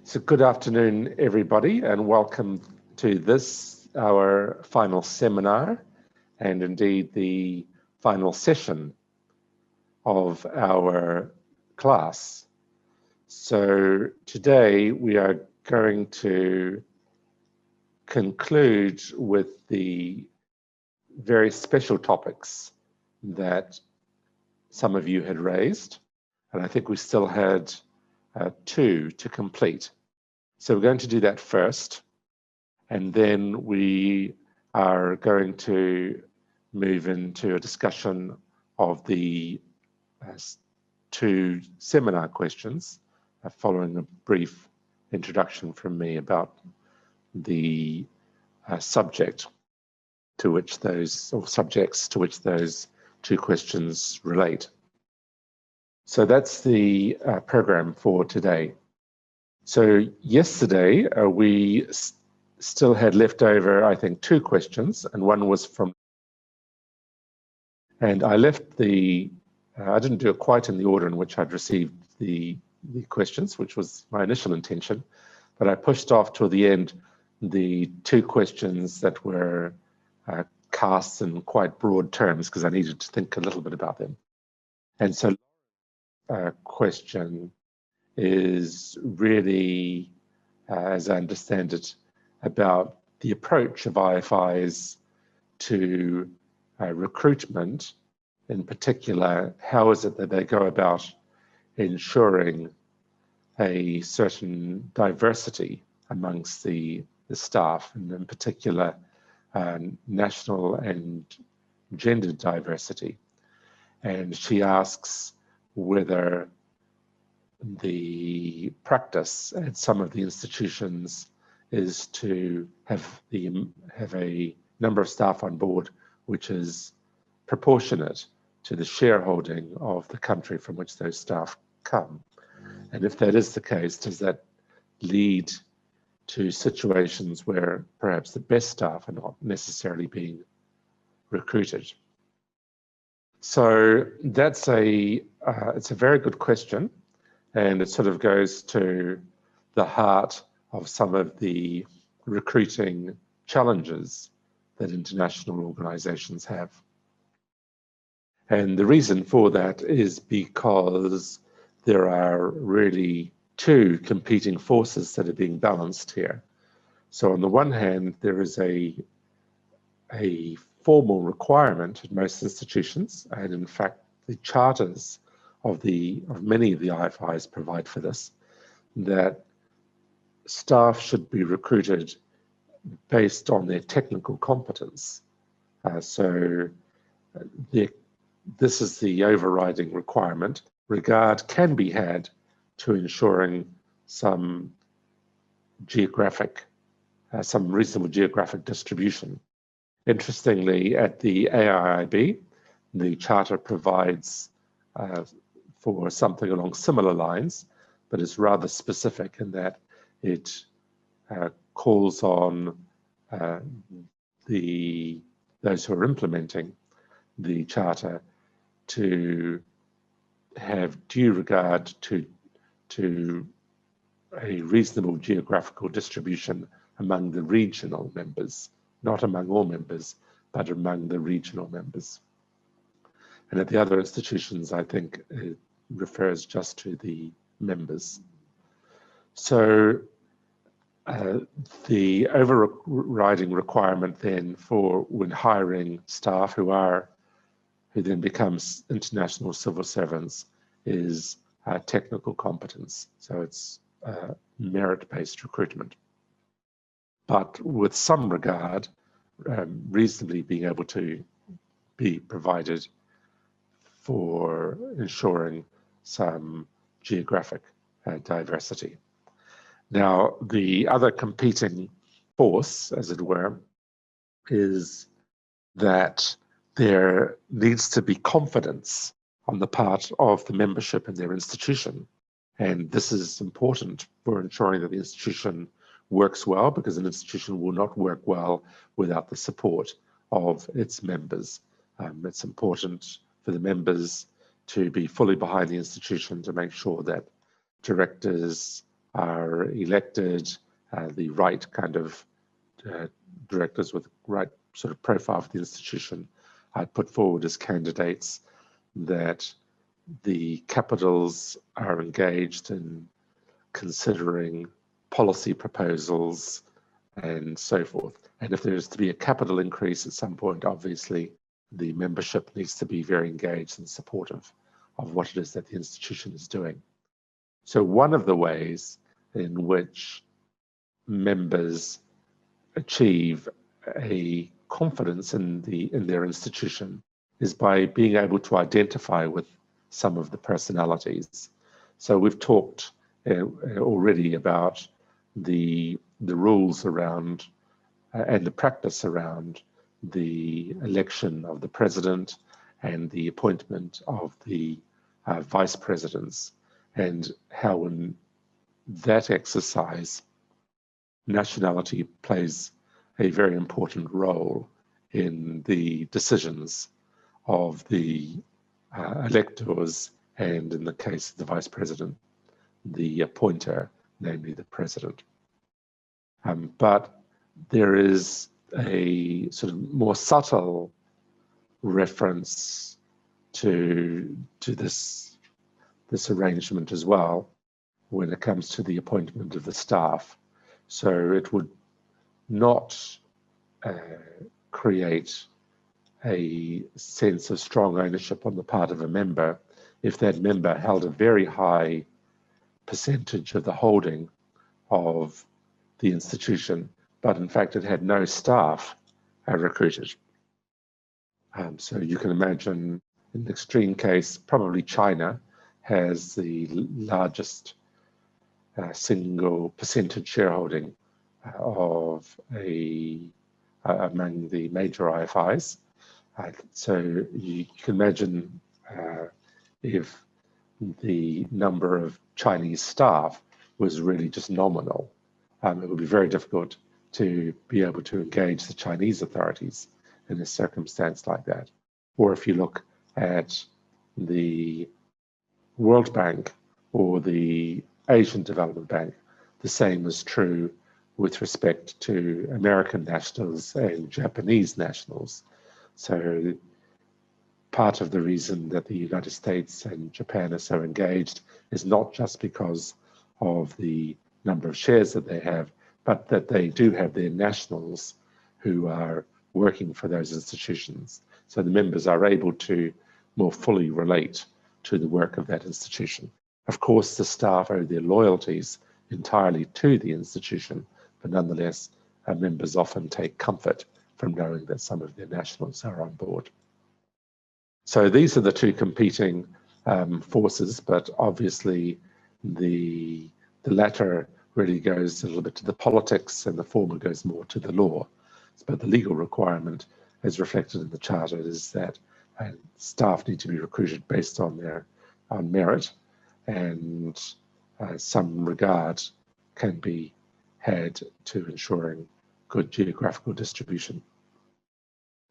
So good afternoon, everybody, and welcome to this, our final seminar, and indeed the final session of our class. So today we are going to conclude with the very special topics that some of you had raised, and I think we still had two to complete. So we're going to do that first, and then we are going to move into a discussion of the two seminar questions, following a brief introduction from me about the subject to which those, or subjects to which those two questions relate. So that's the program for today. So yesterday we still had left over, I think, two questions, and one was from, and I left the, I didn't do it quite in the order in which I'd received the questions, which was my initial intention, but I pushed off till the end the two questions that were cast in quite broad terms because I needed to think a little bit about them. And so question is really, as I understand it, about the approach of IFIs to recruitment. In particular, how is it that they go about ensuring a certain diversity amongst the staff, and in particular, national and gender diversity. And she asks whether the practice at some of the institutions is to have a number of staff on board which is proportionate to the shareholding of the country from which those staff come. And if that is the case, does that lead to situations where perhaps the best staff are not necessarily being recruited? So that's it's a very good question, and it sort of goes to the heart of some of the recruiting challenges that international organizations have. And the reason for that is because there are really two competing forces that are being balanced here. So on the one hand, there is a formal requirement at most institutions, and in fact, the charters of many of the IFIs provide for this, that staff should be recruited based on their technical competence. This is the overriding requirement. Regard can be had to ensuring some reasonable geographic distribution. Interestingly, at the AIIB, the charter provides for something along similar lines, but it's rather specific in that it calls on those who are implementing the charter to have due regard to a reasonable geographical distribution among the regional members, not among all members, but among the regional members. And at the other institutions, I think it refers just to the members. So the overriding requirement then for when hiring staff who then becomes international civil servants is technical competence. So it's merit-based recruitment, but with some regard, reasonably being able to be provided for ensuring some geographic diversity. Now, the other competing force, as it were, is that there needs to be confidence on the part of the membership in their institution. And this is important for ensuring that the institution works well, because an institution will not work well without the support of its members. It's important for the members to be fully behind the institution to make sure that directors are elected, the right kind of directors with the right sort of profile for the institution are put forward as candidates, that the capitals are engaged in considering policy proposals and so forth. And if there is to be a capital increase at some point, obviously the membership needs to be very engaged and supportive of what it is that the institution is doing. So one of the ways in which members achieve a confidence in their institution is by being able to identify with some of the personalities. So we've talked already about the rules around and the practice around the election of the president and the appointment of the vice presidents, and how in that exercise nationality plays a very important role in the decisions of the electors, and in the case of the vice president, the appointer, namely the president. But there is a sort of more subtle reference to this arrangement as well when it comes to the appointment of the staff. So it would not create a sense of strong ownership on the part of a member if that member held a very high percentage of the holding of the institution, but in fact it had no staff recruited. So you can imagine, in the extreme case, probably China has the largest single percentage shareholding of among the major IFIs. So you can imagine if the number of Chinese staff was really just nominal, it would be very difficult to be able to engage the Chinese authorities in a circumstance like that. Or if you look at the World Bank or the Asian Development Bank, the same is true with respect to American nationals and Japanese nationals. So part of the reason that the United States and Japan are so engaged is not just because of the number of shares that they have, but that they do have their nationals who are working for those institutions. So the members are able to more fully relate to the work of that institution. Of course, the staff owe their loyalties entirely to the institution, but nonetheless, members often take comfort from knowing that some of their nationals are on board. So these are the two competing forces, but obviously the latter really goes a little bit to the politics and the former goes more to the law. But the legal requirement, as reflected in the Charter, is that staff need to be recruited based on merit, and some regard can be had to ensuring good geographical distribution.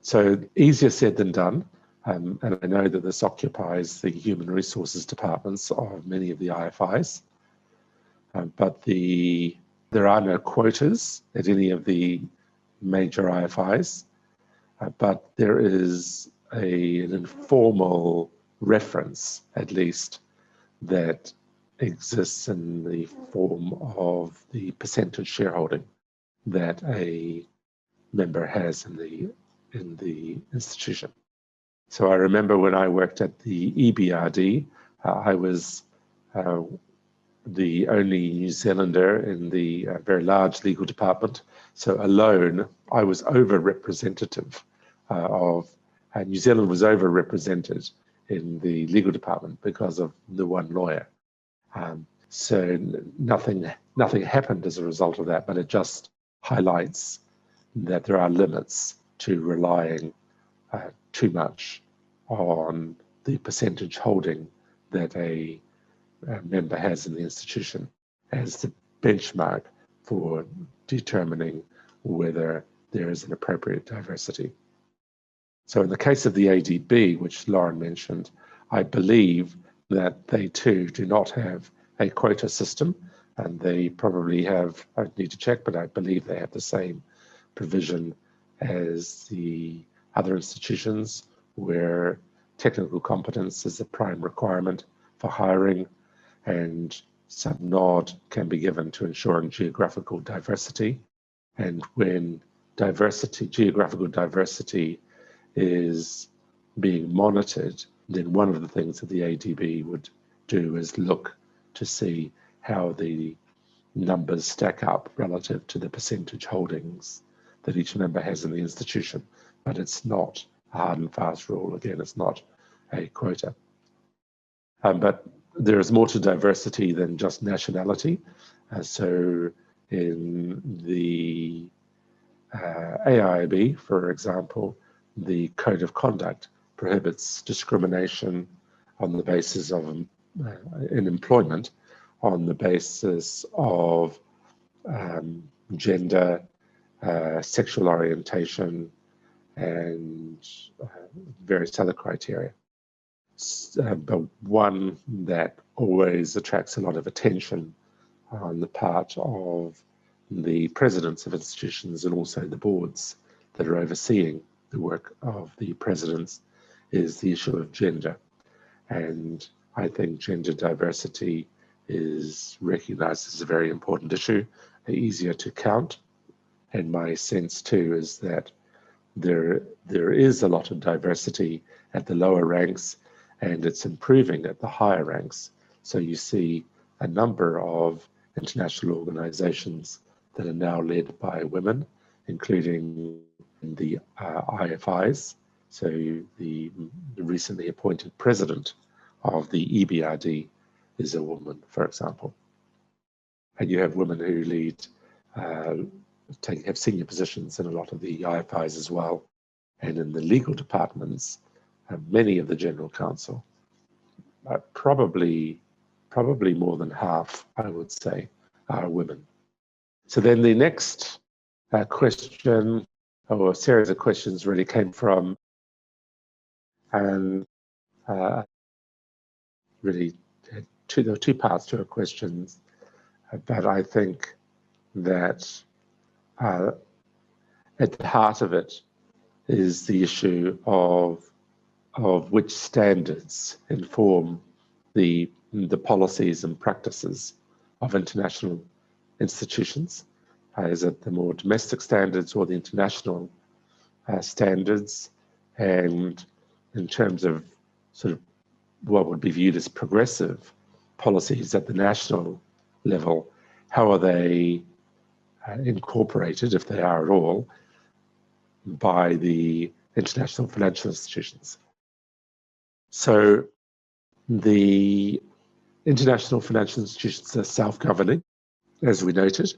So easier said than done, and I know that this occupies the human resources departments of many of the IFIs, but there are no quotas at any of the major IFIs, but there is an informal reference, at least, that exists in the form of the percentage shareholding that a member has in the institution. So I remember when I worked at the EBRD, I was the only New Zealander in the very large legal department. So alone, I was overrepresentative New Zealand was overrepresented in the legal department because of the one lawyer. So nothing happened as a result of that, but it just highlights that there are limits to relying too much on the percentage holding that a member has in the institution as the benchmark for determining whether there is an appropriate diversity. So in the case of the ADB, which Lauren mentioned, I believe that they too do not have a quota system, And they probably have, I need to check, but I believe they have the same provision as the other institutions where technical competence is the prime requirement for hiring, and some nod can be given to ensuring geographical diversity. And when geographical diversity is being monitored, then one of the things that the ADB would do is look to see how the numbers stack up relative to the percentage holdings that each member has in the institution. But it's not a hard and fast rule. Again, it's not a quota. But there is more to diversity than just nationality. So in the AIIB, for example, the code of conduct prohibits discrimination on the basis of in employment on the basis of gender, sexual orientation, and various other criteria. But one that always attracts a lot of attention on the part of the presidents of institutions and also the boards that are overseeing the work of the presidents is the issue of gender. And I think gender diversity is recognized as a very important issue, easier to count. And my sense too is that there is a lot of diversity at the lower ranks, and it's improving at the higher ranks. So you see a number of international organizations that are now led by women, including the IFIs. So the recently appointed president of the EBRD is a woman, for example. And you have women who lead, have senior positions in a lot of the IFIs as well. And in the legal departments, many of the general counsel, probably more than half, I would say, are women. So then the next question, or a series of questions, really came from, and really there were two parts to her questions, but I think that at the heart of it is the issue of which standards inform the policies and practices of international institutions. Is it the more domestic standards or the international standards? And in terms of sort of what would be viewed as progressive policies at the national level, how are they incorporated, if they are at all, by the international financial institutions? So the international financial institutions are self-governing, as we noted.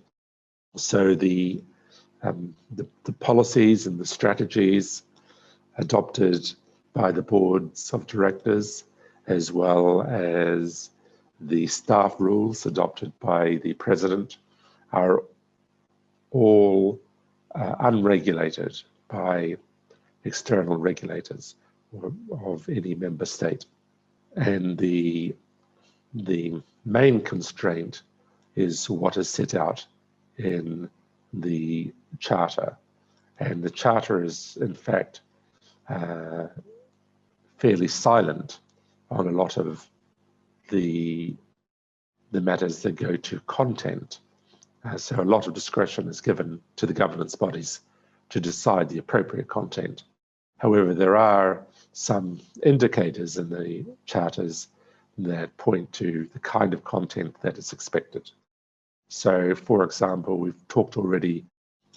So the policies and the strategies adopted by the boards of directors, as well as the staff rules adopted by the president, are all unregulated by external regulators of any member state. And the main constraint is what is set out in the Charter. And the Charter is, in fact, fairly silent on a lot of the matters that go to content. So a lot of discretion is given to the governance bodies to decide the appropriate content. However, there are some indicators in the charters that point to the kind of content that is expected. So, for example, we've talked already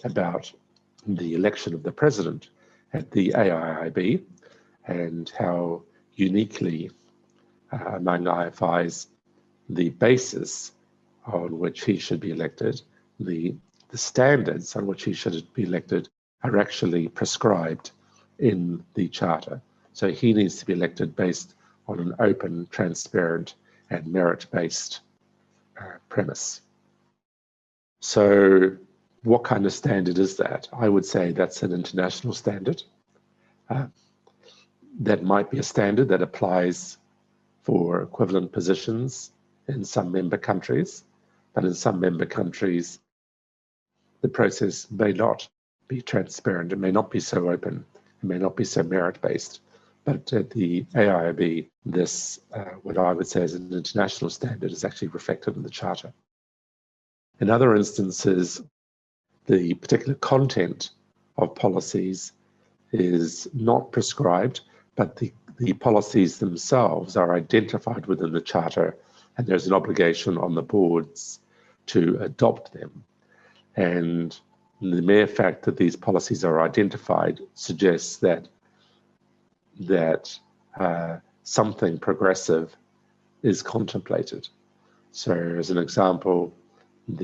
about the election of the president at the AIIB and how uniquely among IFIs, the basis on which he should be elected, the standards on which he should be elected are actually prescribed in the Charter. So he needs to be elected based on an open, transparent, and merit-based premise. So what kind of standard is that? I would say that's an international standard. That might be a standard that applies for equivalent positions in some member countries, but in some member countries, the process may not be transparent. It may not be so open. It may not be so merit-based. But at the AIIB, this, what I would say is an international standard, is actually reflected in the Charter. In other instances, the particular content of policies is not prescribed, but the policies themselves are identified within the Charter, and there's an obligation on the boards to adopt them. And the mere fact that these policies are identified suggests that something progressive is contemplated. So as an example, in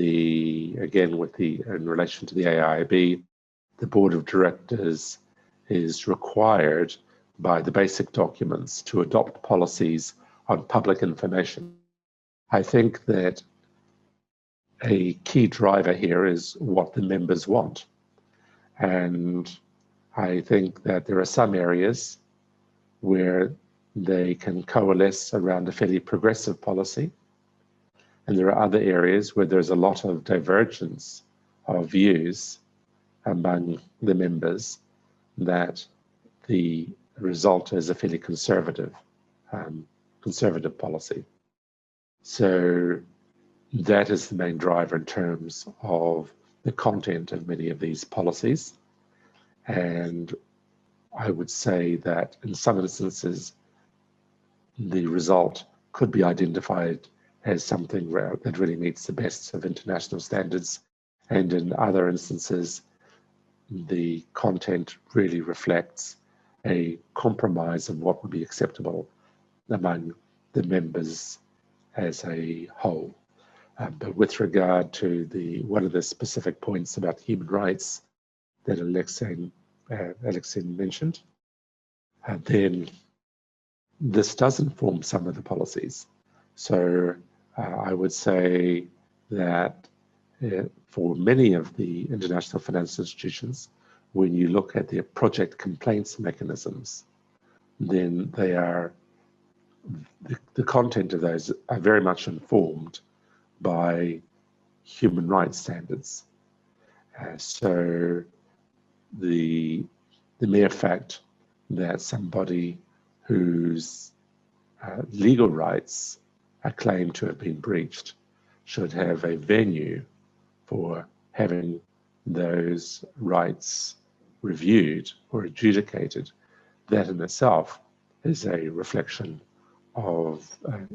relation to the AIIB, the board of directors is required by the basic documents to adopt policies on public information. I think that a key driver here is what the members want. And I think that there are some areas where they can coalesce around a fairly progressive policy. And there are other areas where there's a lot of divergence of views among the members that the result is a fairly conservative policy. So that is the main driver in terms of the content of many of these policies. And I would say that in some instances, the result could be identified as something that really meets the best of international standards. And in other instances, the content really reflects a compromise of what would be acceptable among the members as a whole. But with regard to one of the specific points about human rights that Alexei mentioned, then this does inform some of the policies. So I would say that for many of the international financial institutions, when you look at their project complaints mechanisms, then they are, the content of those are very much informed by human rights standards. So the mere fact that somebody whose legal rights are claimed to have been breached should have a venue for having those rights reviewed or adjudicated, that in itself is a reflection of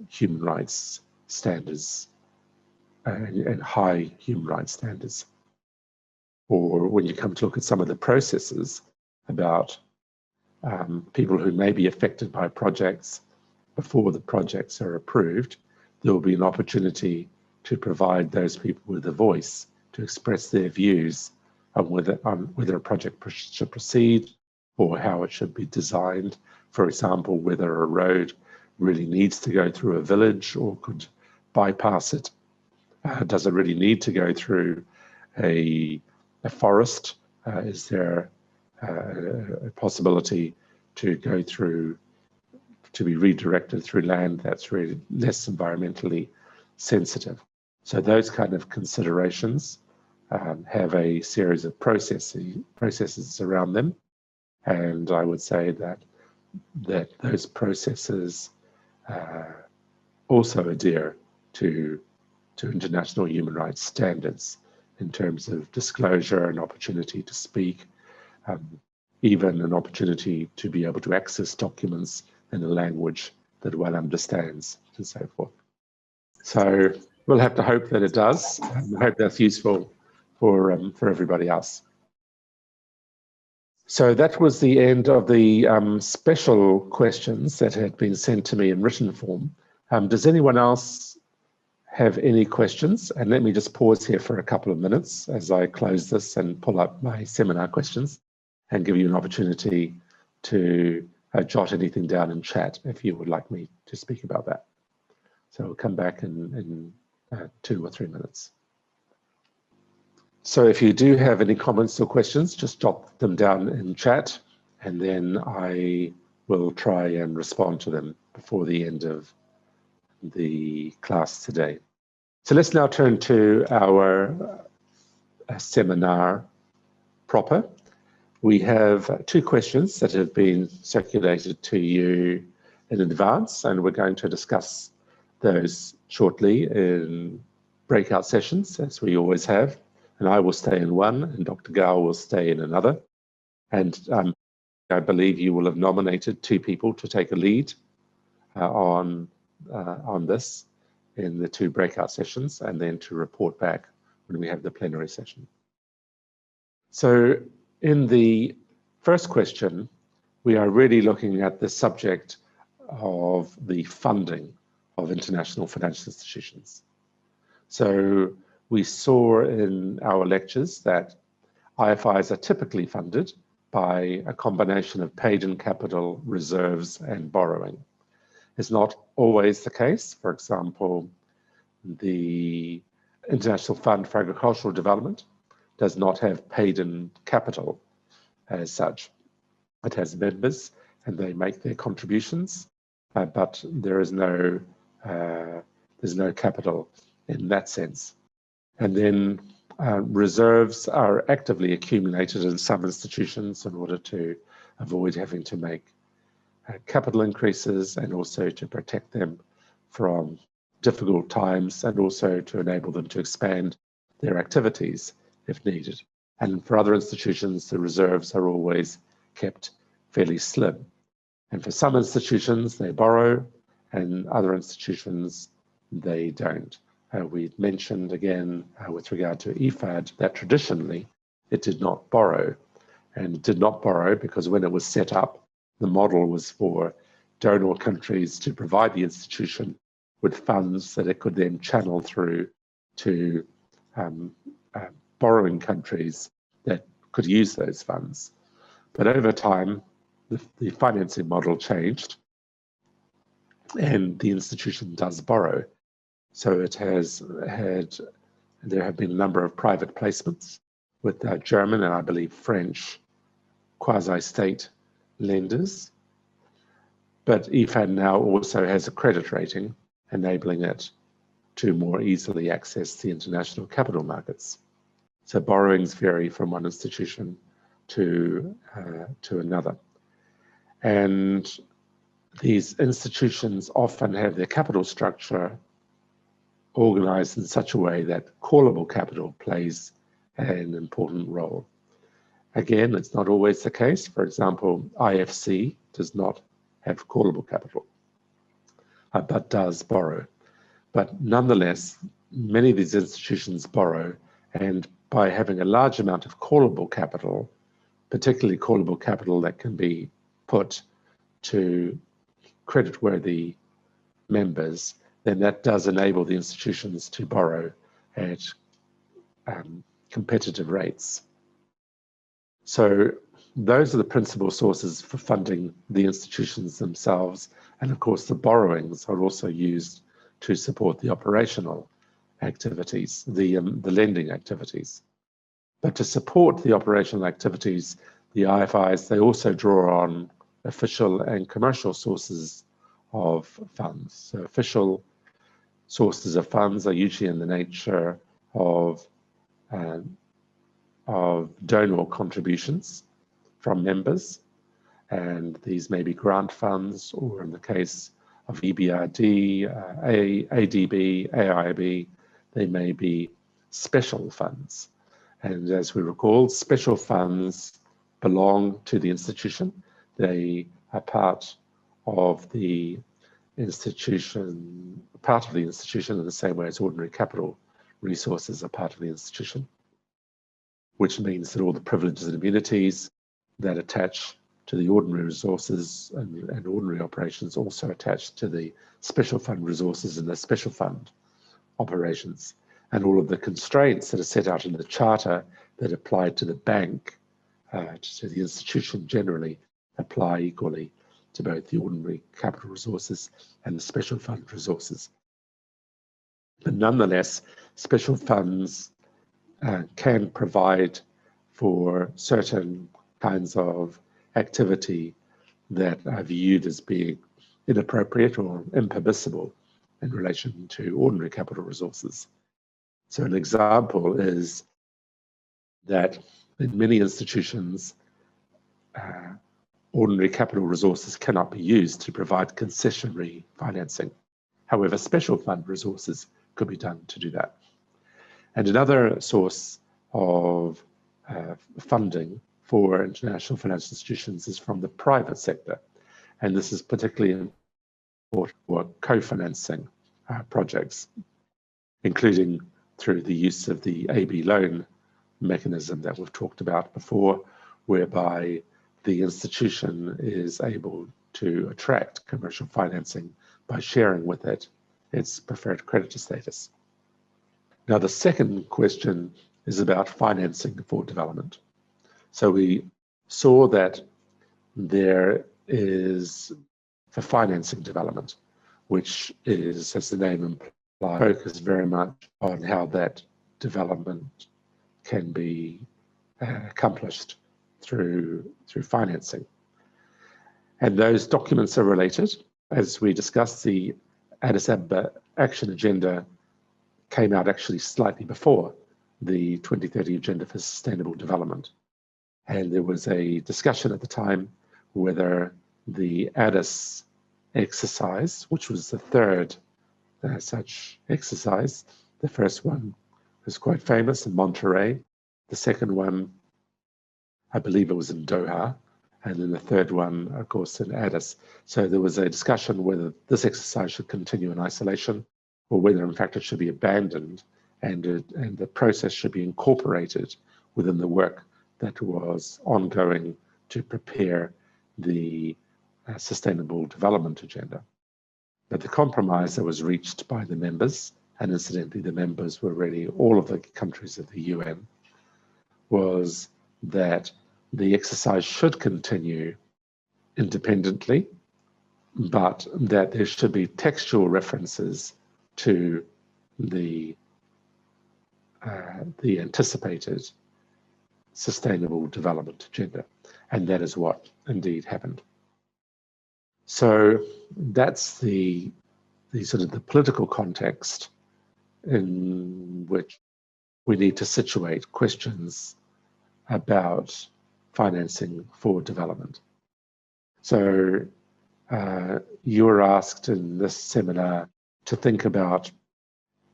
human rights standards and high human rights standards. Or when you come to look at some of the processes about people who may be affected by projects before the projects are approved, there will be an opportunity to provide those people with a voice to express their views on whether a project should proceed or how it should be designed. For example, whether a road really needs to go through a village or could bypass it. Does it really need to go through a forest? Is there a possibility to go through, to be redirected through land that's really less environmentally sensitive? So those kind of considerations have a series of processes around them. And I would say that those processes also adhere to international human rights standards in terms of disclosure and opportunity to speak, even an opportunity to be able to access documents in a language that one understands, and so forth. So we'll have to hope that it does. I hope that's useful for everybody else. So that was the end of the special questions that had been sent to me in written form. Does anyone else have any questions? And let me just pause here for a couple of minutes as I close this and pull up my seminar questions and give you an opportunity to jot anything down in chat if you would like me to speak about that. So we'll come back in 2 or 3 minutes. So if you do have any comments or questions, just jot them down in chat, and then I will try and respond to them before the end of the class today. So let's now turn to our seminar proper. We have 2 questions that have been circulated to you in advance, and we're going to discuss those shortly in breakout sessions, as we always have. And I will stay in one, and Dr. Gao will stay in another. And I believe you will have nominated 2 people to take a lead on this in the 2 breakout sessions, and then to report back when we have the plenary session. So in the first question, we are really looking at the subject of the funding of international financial institutions. So we saw in our lectures that IFIs are typically funded by a combination of paid-in capital, reserves, and borrowing. It's not always the case. For example, the International Fund for Agricultural Development does not have paid-in capital as such. It has members and they make their contributions, but there is there's no capital in that sense. And then reserves are actively accumulated in some institutions in order to avoid having to make capital increases, and also to protect them from difficult times, and also to enable them to expand their activities if needed. And for other institutions, the reserves are always kept fairly slim. And for some institutions, they borrow, and other institutions, they don't. We mentioned again with regard to IFAD that traditionally it did not borrow, and it did not borrow because when it was set up, the model was for donor countries to provide the institution with funds that it could then channel through to borrowing countries that could use those funds. But over time, the financing model changed, and the institution does borrow. So it has there have been a number of private placements with German and I believe French quasi-state lenders. But IFAD now also has a credit rating, enabling it to more easily access the international capital markets. So borrowings vary from one institution to another. And these institutions often have their capital structure organized in such a way that callable capital plays an important role. Again, it's not always the case. For example, IFC does not have callable capital, but does borrow. But nonetheless, many of these institutions borrow, and by having a large amount of callable capital, particularly callable capital that can be put to creditworthy members, then that does enable the institutions to borrow at competitive rates. So those are the principal sources for funding the institutions themselves. And of course, the borrowings are also used to support the operational activities, the lending activities. But to support the operational activities, the IFIs, they also draw on official and commercial sources of funds. So official sources of funds are usually in the nature of donor contributions from members, and these may be grant funds, or in the case of EBRD, ADB, AIB, they may be special funds. And as we recall, special funds belong to the institution. They are part of the institution in the same way as ordinary capital resources are part of the institution, which means that all the privileges and immunities that attach to the ordinary resources and ordinary operations also attach to the special fund resources and the special fund operations. And all of the constraints that are set out in the charter that apply to the bank, to the institution generally, apply equally to both the ordinary capital resources and the special fund resources. But nonetheless, special funds can provide for certain kinds of activity that are viewed as being inappropriate or impermissible in relation to ordinary capital resources. So an example is that in many institutions, ordinary capital resources cannot be used to provide concessionary financing. However, special fund resources could be done to do that. And another source of funding for international financial institutions is from the private sector. And this is particularly important for co-financing projects, including through the use of the AB loan mechanism that we've talked about before, whereby the institution is able to attract commercial financing by sharing with it its preferred creditor status. Now, the second question is about financing for development. So we saw that there is for financing development, which is, as the name implies, focused very much on how that development can be accomplished through financing. And those documents are related. As we discussed, the Addis Ababa Action Agenda came out actually slightly before the 2030 Agenda for Sustainable Development. And there was a discussion at the time whether the Addis exercise, which was the third such exercise, the first one was quite famous in Monterey, the second one, I believe it was in Doha, and then the third one, of course, in Addis. So there was a discussion whether this exercise should continue in isolation or whether, in fact, it should be abandoned and the process should be incorporated within the work that was ongoing to prepare the Sustainable Development Agenda. But the compromise that was reached by the members, and incidentally the members were really all of the countries of the UN, was that the exercise should continue independently, but that there should be textual references to the anticipated Sustainable Development Agenda. And that is what indeed happened. So that's the sort of the political context in which we need to situate questions about financing for development. So you were asked in this seminar to think about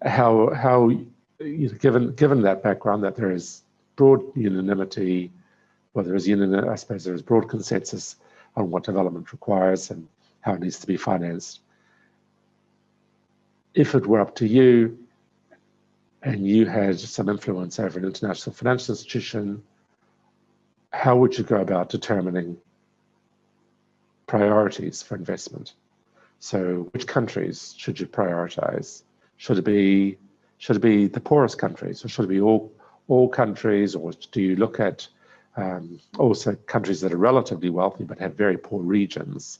how given that background, that there is broad unanimity, well, there is I suppose there is broad consensus on what development requires and how it needs to be financed. If it were up to you and you had some influence over an international financial institution, how would you go about determining priorities for investment? So which countries should you prioritize? Should it be the poorest countries, or should it be all countries, or do you look at also countries that are relatively wealthy but have very poor regions?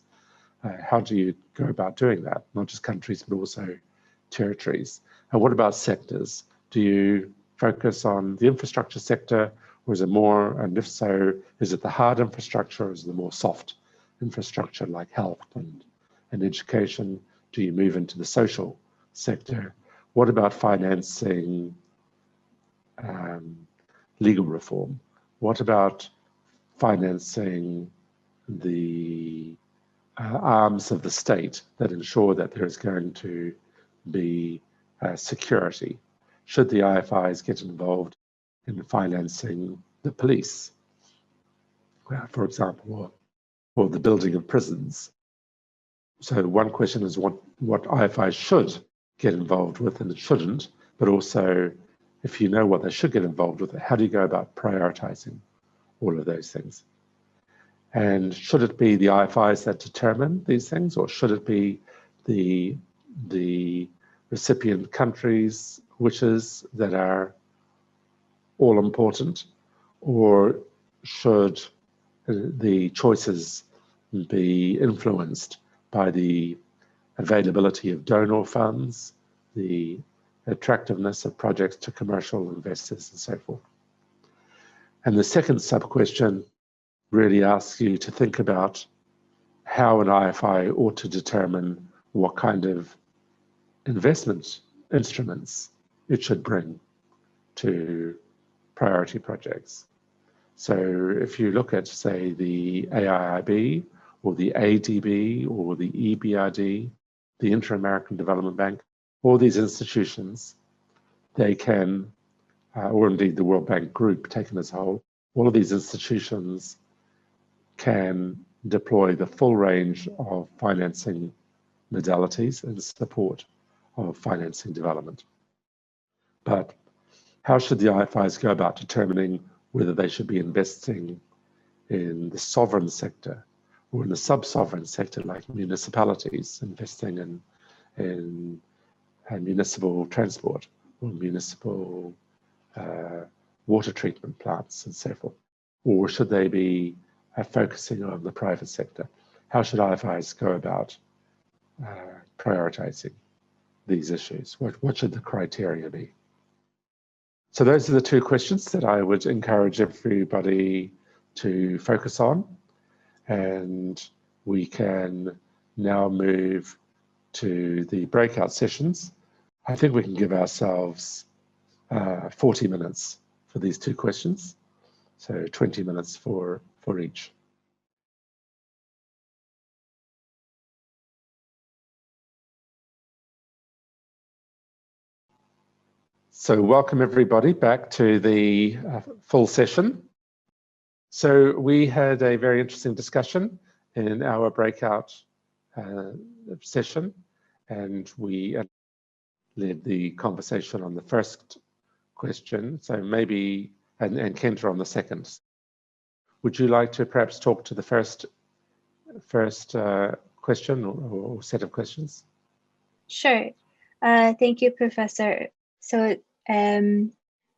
How do you go about doing that? Not just countries, but also territories. And what about sectors? Do you focus on the infrastructure sector, or is it more, and if so, is it the hard infrastructure, or is it the more soft infrastructure like health and education? Do you move into the social sector? What about financing legal reform? What about financing the arms of the state that ensure that there is going to be security? Should the IFIs get involved in financing the police, for example, or the building of prisons? So one question is what IFIs should get involved with and it shouldn't, but also if you know what they should get involved with, how do you go about prioritizing all of those things? And should it be the IFIs that determine these things, or should it be the recipient countries' wishes that are all important, or should the choices be influenced by the availability of donor funds, the attractiveness of projects to commercial investors, and so forth? And the second sub-question really asks you to think about how an IFI ought to determine what kind of investment instruments it should bring to priority projects. So if you look at, say, the AIIB or the ADB or the EBRD, the Inter-American Development Bank, all these institutions, they can, or indeed the World Bank Group taken as a whole, all of these institutions can deploy the full range of financing modalities in support of financing development. But how should the IFIs go about determining whether they should be investing in the sovereign sector or in the sub-sovereign sector, like municipalities investing in municipal transport or municipal water treatment plants and so forth? Or should they be focusing on the private sector? How should IFIs go about prioritizing these issues? What should the criteria be? So those are the two questions that I would encourage everybody to focus on. And we can now move to the breakout sessions. I think we can give ourselves 40 minutes for these two questions. So 20 minutes for each. So welcome everybody back to the full session. So we had a very interesting discussion in our breakout session, and we led the conversation on the first question. So maybe, and Kenta on the second. Would you like to perhaps talk to the first question or set of questions? Sure. Thank you, Professor. So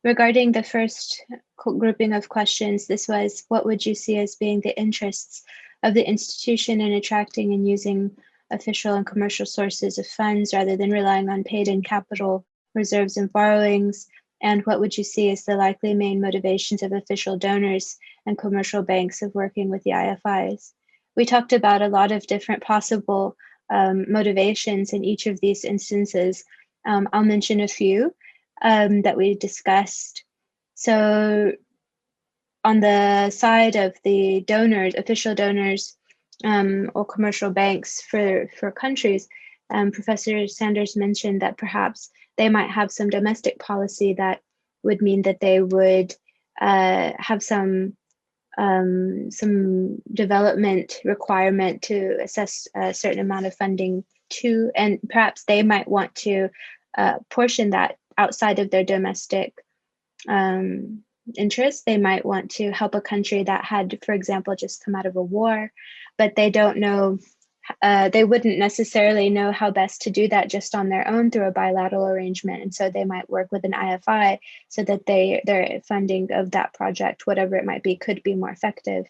regarding the first grouping of questions, this was, what would you see as being the interests of the institution in attracting and using official and commercial sources of funds rather than relying on paid-in capital reserves and borrowings? And what would you see as the likely main motivations of official donors and commercial banks of working with the IFIs? We talked about a lot of different possible motivations in each of these instances. I'll mention a few that we discussed. So on the side of the donors, official donors or commercial banks for countries, Professor Sanders mentioned that perhaps they might have some domestic policy that would mean that they would have some development requirement to assess a certain amount of funding to, and perhaps they might want to portion that outside of their domestic interests. They might want to help a country that had, for example, just come out of a war, but they don't know, they wouldn't necessarily know how best to do that just on their own through a bilateral arrangement. And so they might work with an IFI so that their funding of that project, whatever it might be, could be more effective.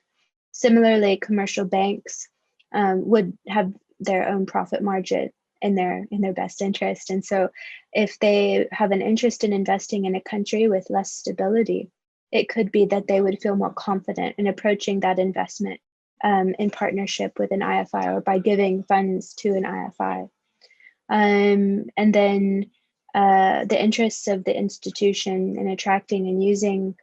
Similarly, commercial banks would have their own profit margin in their best interest. And so if they have an interest in investing in a country with less stability, it could be that they would feel more confident in approaching that investment in partnership with an IFI or by giving funds to an IFI. And then the interests of the institution in attracting and using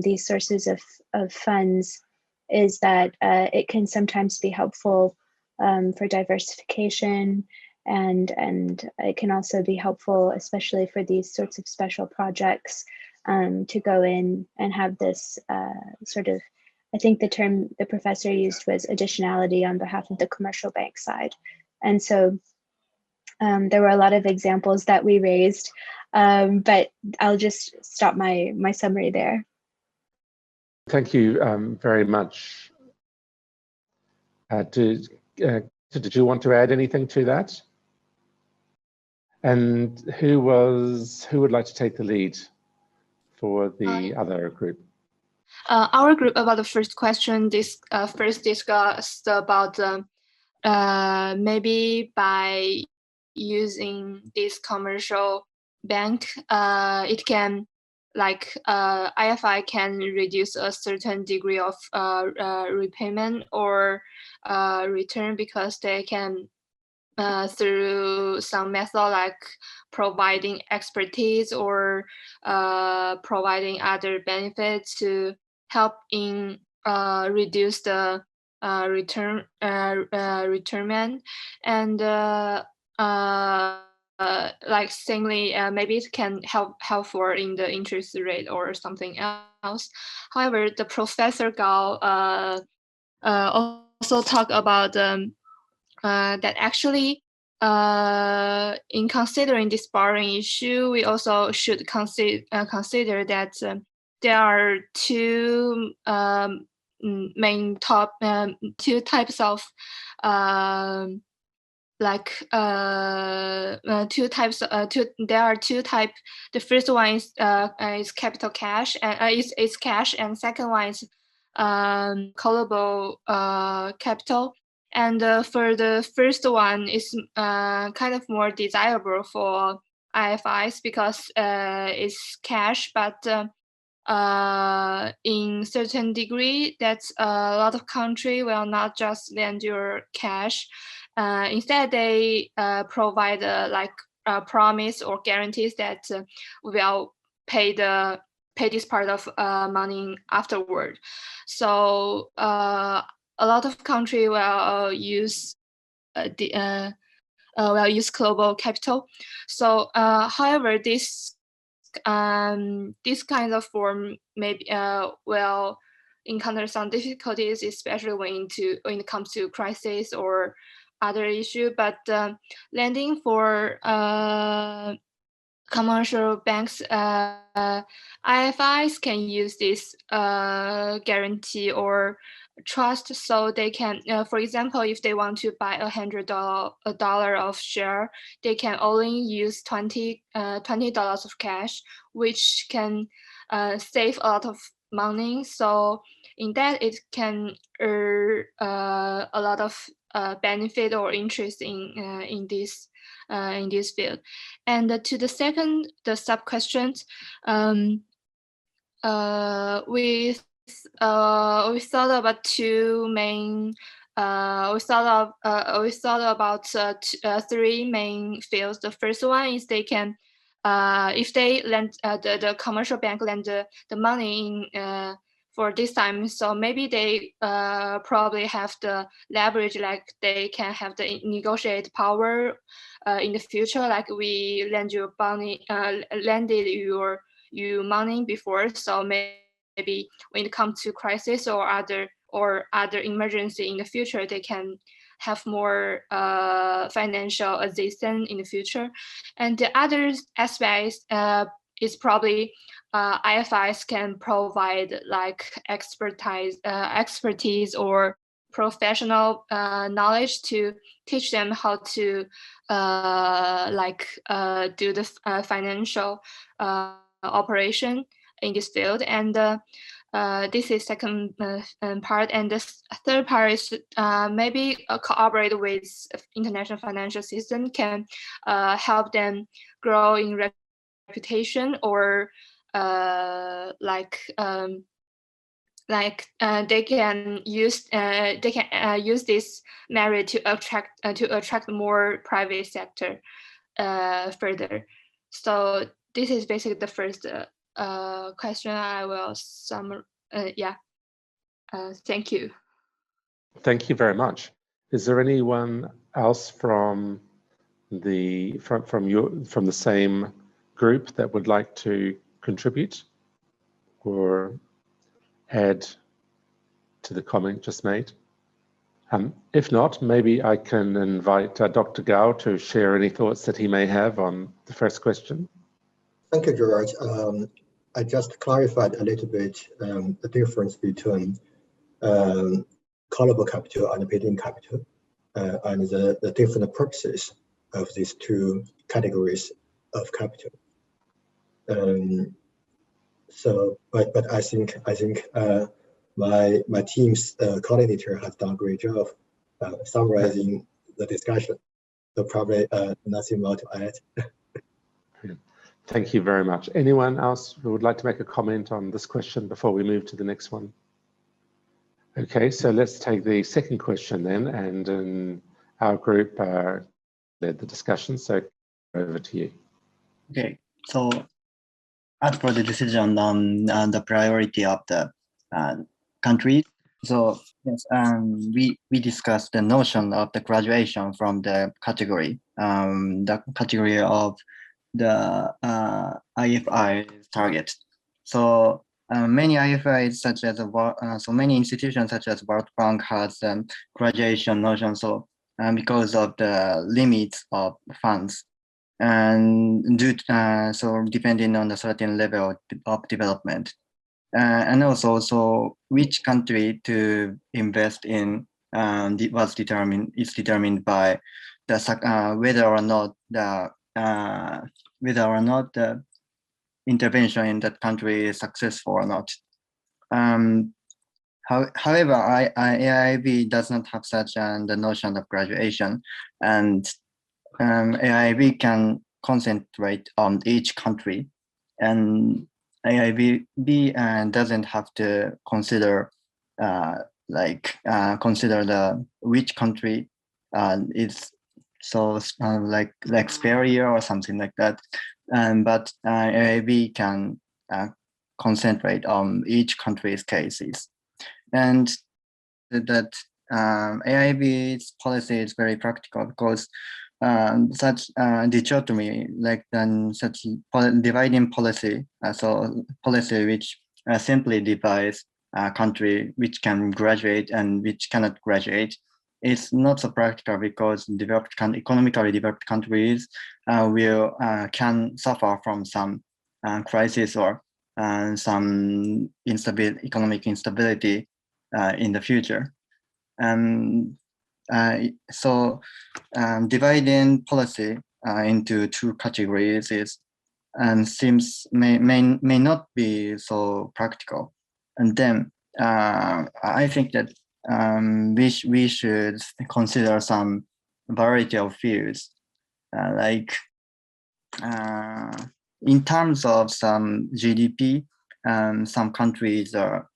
these sources of funds is that it can sometimes be helpful for diversification, and it can also be helpful, especially for these sorts of special projects, to go in and have this sort of, I think the term the professor used was additionality on behalf of the commercial bank side. And so there were a lot of examples that we raised, but I'll just stop my summary there. Thank you very much. Did you want to add anything to that? And who would like to take the lead for the other group? Our group, about the first question, first discussed about maybe by using this commercial bank, it can, like IFI can reduce a certain degree of repayment or return, because they can through some method like providing expertise or providing other benefits to help in reduce the returnment, and like similarly, maybe it can help for in the interest rate or something else. However, the Professor Gao also talk about that actually in considering this borrowing issue, we also should consider that there are two main two types of there are two types. The first one is capital cash, and is cash, and second one is callable capital. And for the first one, is kind of more desirable for IFIs because it's cash, but in certain degree, that's a lot of country will not just lend your cash. Instead, they provide like a promise or guarantees that will pay this part of money afterward. So a lot of country will use global capital. So cohowever, this kind of form maybe will encounter some difficulties, especially when it comes to crisis or other issue. But lending for commercial banks, IFIs can use this guarantee or trust, so they can, for example, if they want to buy $100 of share, they can only use $20 of cash, which can save a lot of money. So in that, it can earn a lot of benefit or interest in this field. And to the second, the sub questions, we thought about two main. We thought about three main fields. The first one is they can, if they lend the commercial bank lend the money in for this time, so maybe they probably have the leverage, like they can have the negotiate power in the future. Like we lended you money before, so maybe when it comes to crisis or other emergency in the future, they can have more financial assistance in the future. And the other aspect is probably IFIs can provide like expertise or professional knowledge to teach them how to do the financial operation in this field. And this is second part. And the third part is maybe cooperate with international financial system can help them grow in reputation, or they can use this merit to attract more private sector further. So this is basically the first question. I will thank you. Thank you very much. Is there anyone else from the same group that would like to contribute or add to the comment just made? If not, maybe I can invite Dr. Gao to share any thoughts that he may have on the first question. Thank you, Gerard. I just clarified a little bit the difference between callable capital and paid-in capital, and the different purposes of these two categories of capital. But I think my team's coordinator has done a great job summarizing the discussion. So probably nothing more to add. Thank you very much. Anyone else who would like to make a comment on this question before we move to the next one? Okay, so let's take the second question then. And in our group, led the discussion, so over to you. Okay, so as for the decision on the priority of the country, so yes, we discussed the notion of the graduation from the category of the IFI target. So many IFIs such as so many institutions such as World Bank has graduation notion. So because of the limits of funds, and so depending on the certain level of development, and also so which country to invest in is determined by the whether or not the intervention in that country is successful or not. However, AIB does not have such the notion of graduation, and AIB can concentrate on each country, and AIB doesn't have to consider consider the which country is so like superior or something like that, but AIB can concentrate on each country's cases, and that AIB's policy is very practical because such dichotomy, such dividing policy, so policy which simply divides a country which can graduate and which cannot graduate, is not so practical because economically developed countries can suffer from some crisis or some economic instability in the future. So dividing policy into two categories may not be so practical. And then I think that we should consider some variety of fields, in terms of some GDP, some countries are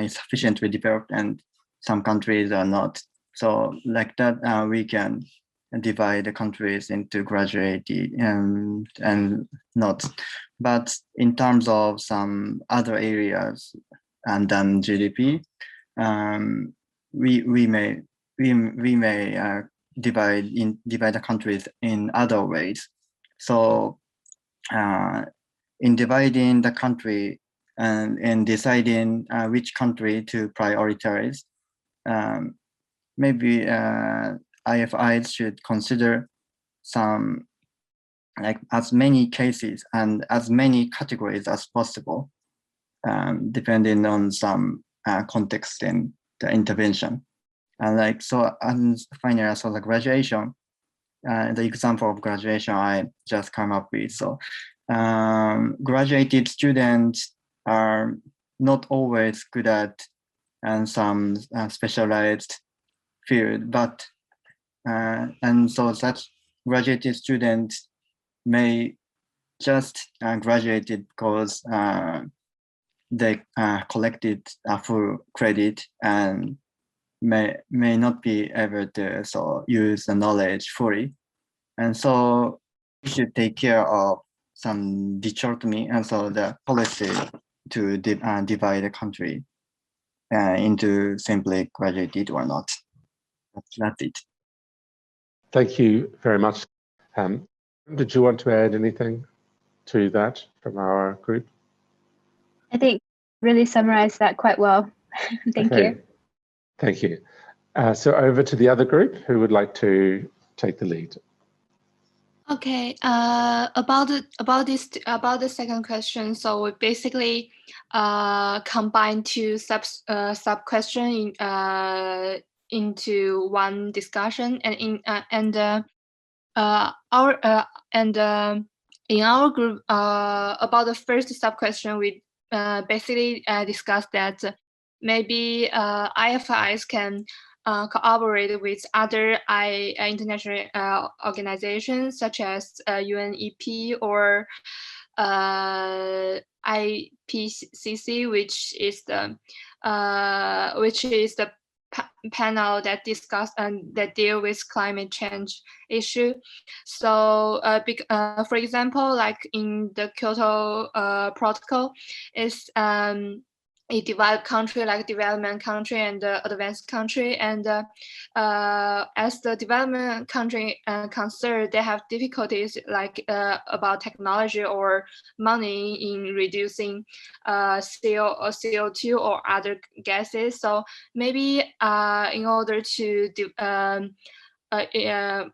sufficiently developed and some countries are not. So like that, we can divide the countries into graduated and not. But in terms of some other areas and then GDP, we may divide the countries in other ways. So in dividing the country and deciding which country to prioritize, maybe IFIs should consider some as many cases and as many categories as possible, depending on some context in the intervention. And finally, so the graduation, the example of graduation I just come up with. So graduated students are not always good at some specialized field, but and so such graduated students may just graduated because they collected a full credit and may not be able to use the knowledge fully, and so we should take care of some dichotomy and so the policy to divide the country into simply graduated or not. That's it. Thank you very much. Did you want to add anything to that from our group? I think really summarized that quite well. Thank you. Thank you. So over to the other group who would like to take the lead. Okay, about the second question. So we basically combine two sub question into one discussion, and in our group about the first sub question, we basically discussed that maybe IFIs can cooperate with other international organizations such as UNEP or IPCC, which is the panel that discuss and that deal with climate change issue. So, for example, like in the Kyoto Protocol, is a developed country, like development country and advanced country, and as the development country concerned, they have difficulties like about technology or money in reducing CO2 or other gases. So maybe in order to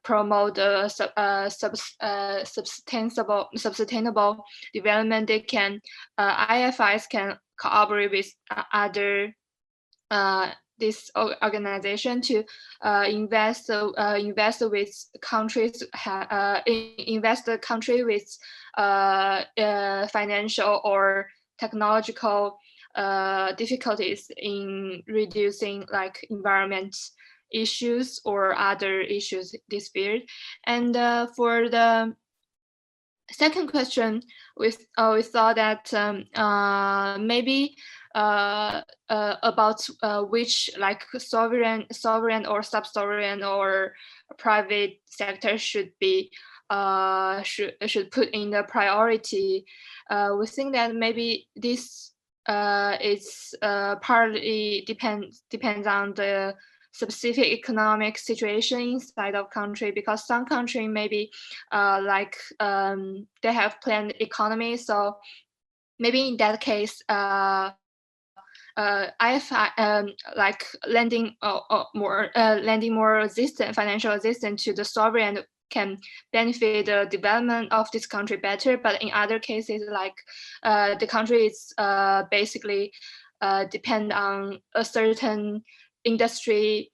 promote sustainable development, they can IFIs can cooperate with other this organization to invest with countries invest the country with financial or technological difficulties in reducing like environment issues or other issues this field. And for the second question, we thought that maybe about which like sovereign or sub-sovereign or private sector should be should put in the priority. We think that maybe this is partly depends on the specific economic situation inside of country, because some country maybe like they have planned economy, so maybe in that case IFI like lending more financial assistance to the sovereign can benefit the development of this country better. But in other cases, like the country is basically depend on a certain industry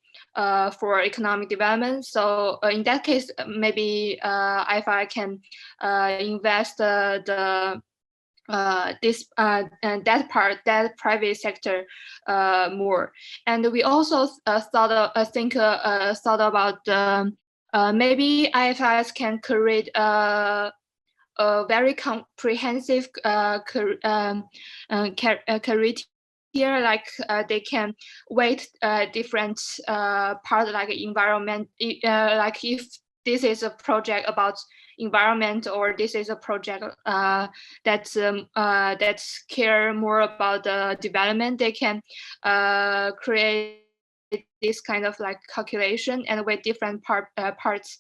for economic development. So in that case, maybe IFI can invest that private sector more. And we also thought about maybe IFIs can create a very comprehensive here, like they can weight different parts, like environment, like if this is a project about environment, or this is a project that's care more about the development, they can create this kind of like calculation and weight different parts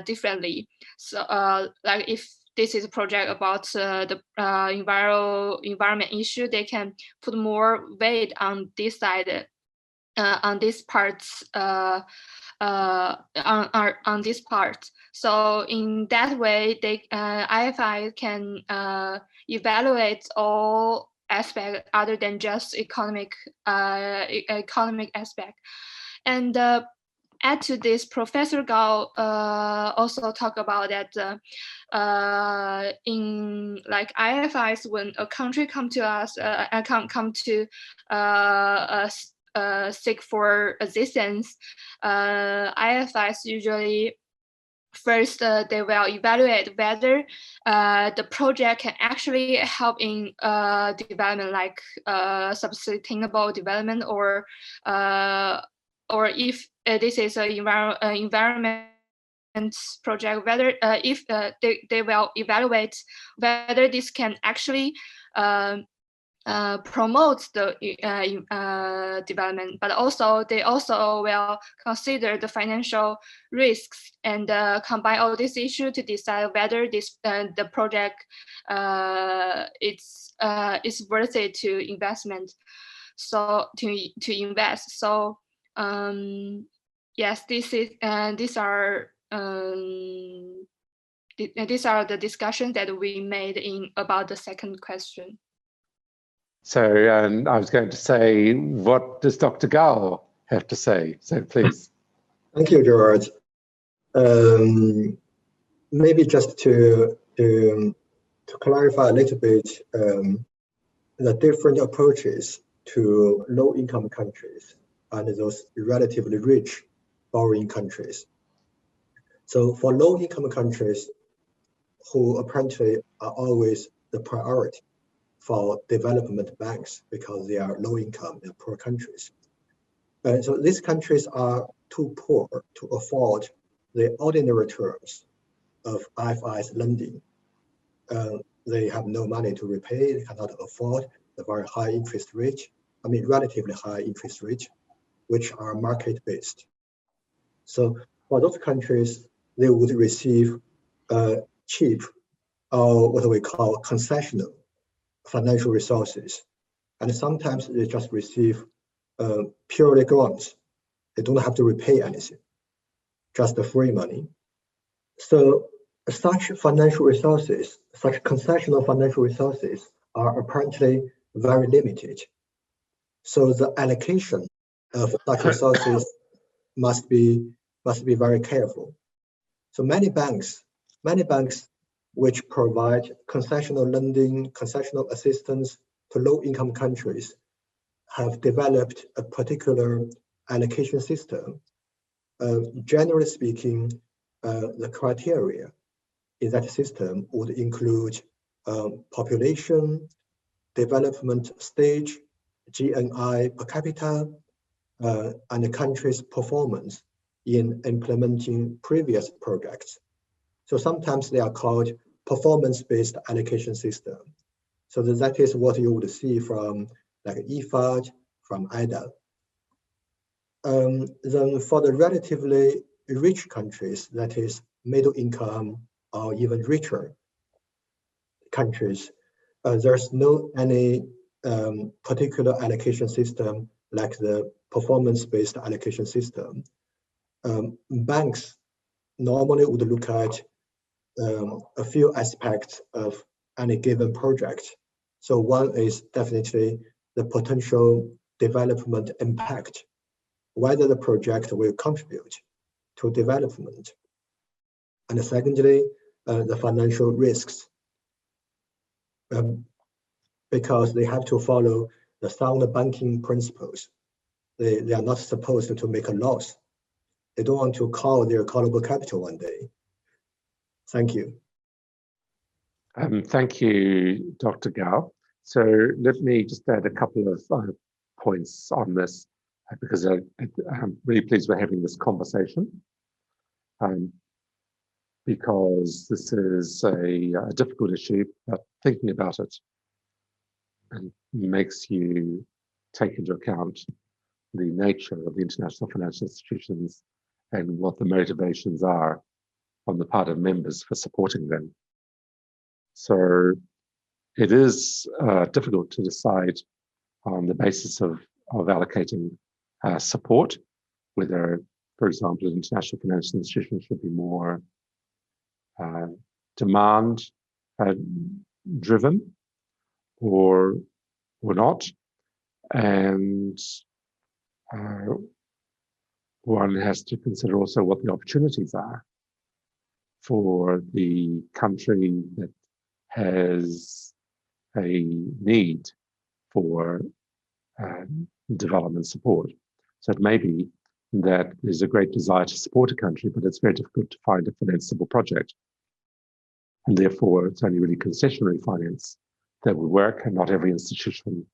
differently. So like if this is a project about the environment issue, they can put more weight on this side, on this parts, on this part. So in that way, they IFI can evaluate all aspects other than just economic aspect. And add to this, Professor Gao also talk about that in like IFIs, when a country come to us, come to seek for assistance, IFIs usually first they will evaluate whether the project can actually help in development, like sustainable development, or if this is an environment project, whether if they will evaluate whether this can actually promote the development, but also they also will consider the financial risks and combine all these issues to decide whether this the project is worth it to investment. So to invest. So yes, these are the discussions that we made in about the second question. So I was going to say, what does Dr. Gao have to say? So please. Thank you, Gerard. Maybe just to clarify a little bit the different approaches to low-income countries and those relatively rich borrowing countries. So for low-income countries, who apparently are always the priority for development banks because they are low-income and poor countries, So these countries are too poor to afford the ordinary terms of IFIs lending. They have no money to repay, they cannot afford the very high interest rate, relatively high interest rate, which are market-based. So for those countries, they would receive cheap, or what we call concessional financial resources. And sometimes they just receive purely grants. They don't have to repay anything, just the free money. So such financial resources, such concessional financial resources are apparently very limited. So the allocation of such resources must be very careful. So many banks which provide concessional lending, concessional assistance to low-income countries have developed a particular allocation system. Generally speaking, the criteria in that system would include population, development stage, GNI per capita, and the country's performance in implementing previous projects. So sometimes they are called performance-based allocation system. So that is what you would see from like IFIs, from IDA. Then for the relatively rich countries, that is middle income or even richer countries, there's no any particular allocation system like the performance-based allocation system. Banks normally would look at a few aspects of any given project. So one is definitely the potential development impact, whether the project will contribute to development. And secondly, the financial risks, because they have to follow the sound banking principles. They are not supposed to make a loss. They don't want to call their callable capital one day. Thank you. Thank you, Dr. Gao. So let me just add a couple of points on this, because I'm really pleased we're having this conversation, because this is a difficult issue, but thinking about it and makes you take into account the nature of the international financial institutions and what the motivations are on the part of members for supporting them. So it is difficult to decide on the basis of allocating support, whether, for example, international financial institutions should be more demand driven or not. And one has to consider also what the opportunities are for the country that has a need for development support. So it may be that there's a great desire to support a country, but it's very difficult to find a financeable project. And therefore, it's only really concessionary finance that will work, and not every institution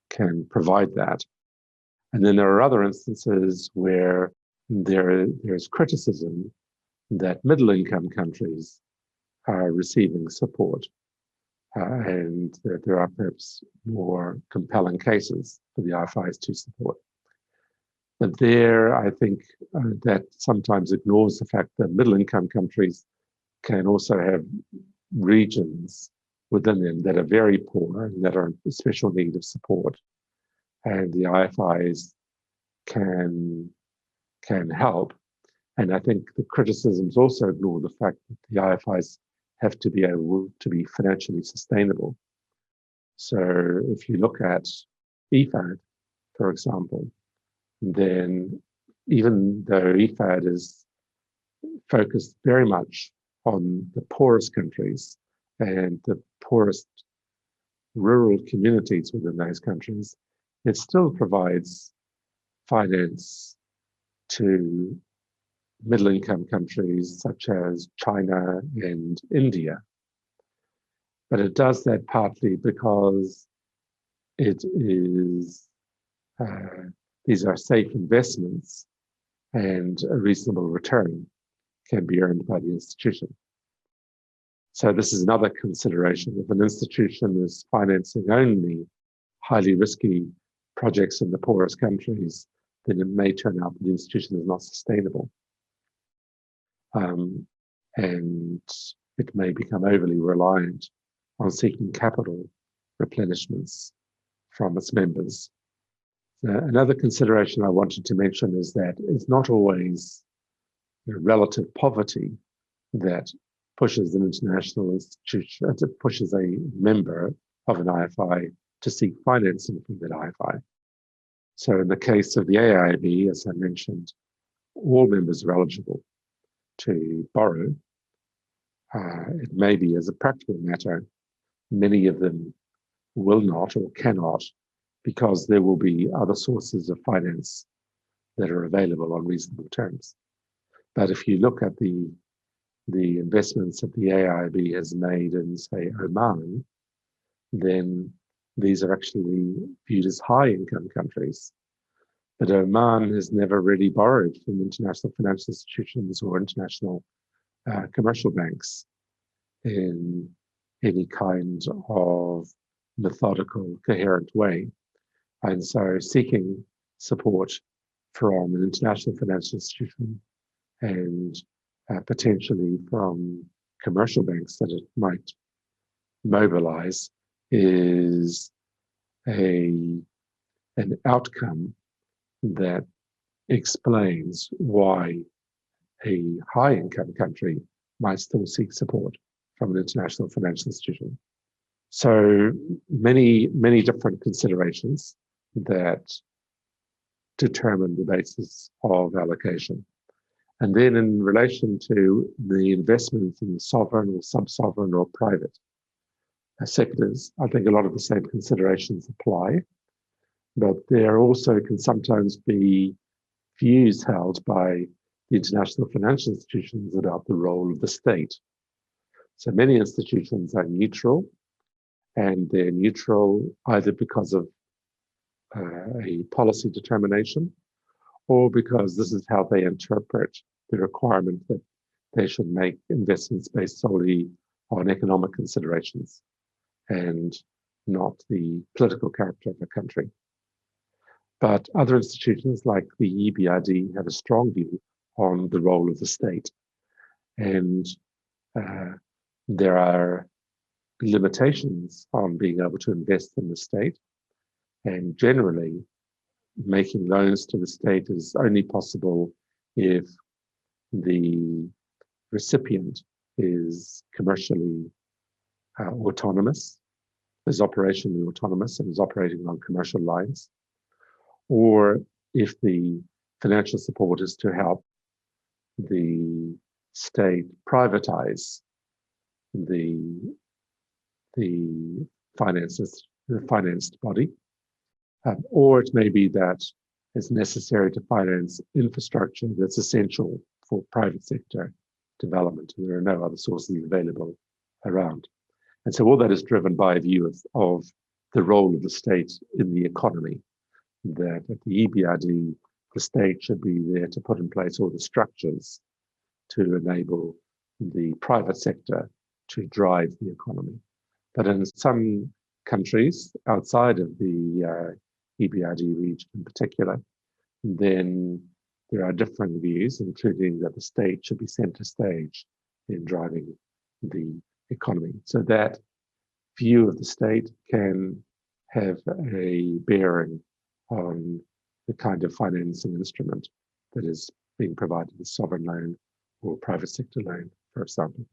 can provide that. And then there are other instances where there's criticism that middle-income countries are receiving support, and that there are perhaps more compelling cases for the IFIs to support. But there, I think that sometimes ignores the fact that middle-income countries can also have regions within them that are very poor and that are in special need of support. And the IFIs can help. And I think the criticisms also ignore the fact that the IFIs have to be able to be financially sustainable. So if you look at IFAD, for example, then even though IFAD is focused very much on the poorest countries and the poorest rural communities within those countries, it still provides finance to middle-income countries such as China and India. But it does that partly because it is these are safe investments and a reasonable return can be earned by the institution. So this is another consideration. If an institution is financing only highly risky projects in the poorest countries, then it may turn out that the institution is not sustainable. And it may become overly reliant on seeking capital replenishments from its members. Another consideration I wanted to mention is that it's not always relative poverty that pushes an international institution, pushes a member of an IFI to seek financing from that IFI. So in the case of the AIIB, as I mentioned, all members are eligible to borrow. It may be, as a practical matter, many of them will not or cannot, because there will be other sources of finance that are available on reasonable terms. But if you look at the investments that the AIIB has made in, say, Oman, then these are actually viewed as high-income countries. But Oman has never really borrowed from international financial institutions or international commercial banks in any kind of methodical, coherent way. And so seeking support from an international financial institution and potentially from commercial banks that it might mobilize is an outcome that explains why a high-income country might still seek support from an international financial institution. So many different considerations that determine the basis of allocation. And then in relation to the investments in the sovereign or sub-sovereign or private sectors, I think a lot of the same considerations apply, but there also can sometimes be views held by the international financial institutions about the role of the state. So many institutions are neutral, and they're neutral either because of a policy determination or because this is how they interpret the requirement that they should make investments based solely on economic considerations and not the political character of the country. But other institutions like the EBRD have a strong view on the role of the state. And there are limitations on being able to invest in the state. And generally, making loans to the state is only possible if the recipient is commercially autonomous, is operationally autonomous and is operating on commercial lines, or if the financial support is to help the state privatize the financed body, or it may be that it's necessary to finance infrastructure that's essential for private sector development, and there are no other sources available around. And so all that is driven by a view of the role of the state in the economy, that at the EBRD, the state should be there to put in place all the structures to enable the private sector to drive the economy. But in some countries outside of the EBRD region in particular, then there are different views, including that the state should be center stage in driving the economy. So that view of the state can have a bearing on the kind of financing instrument that is being provided, a sovereign loan or private sector loan, for example.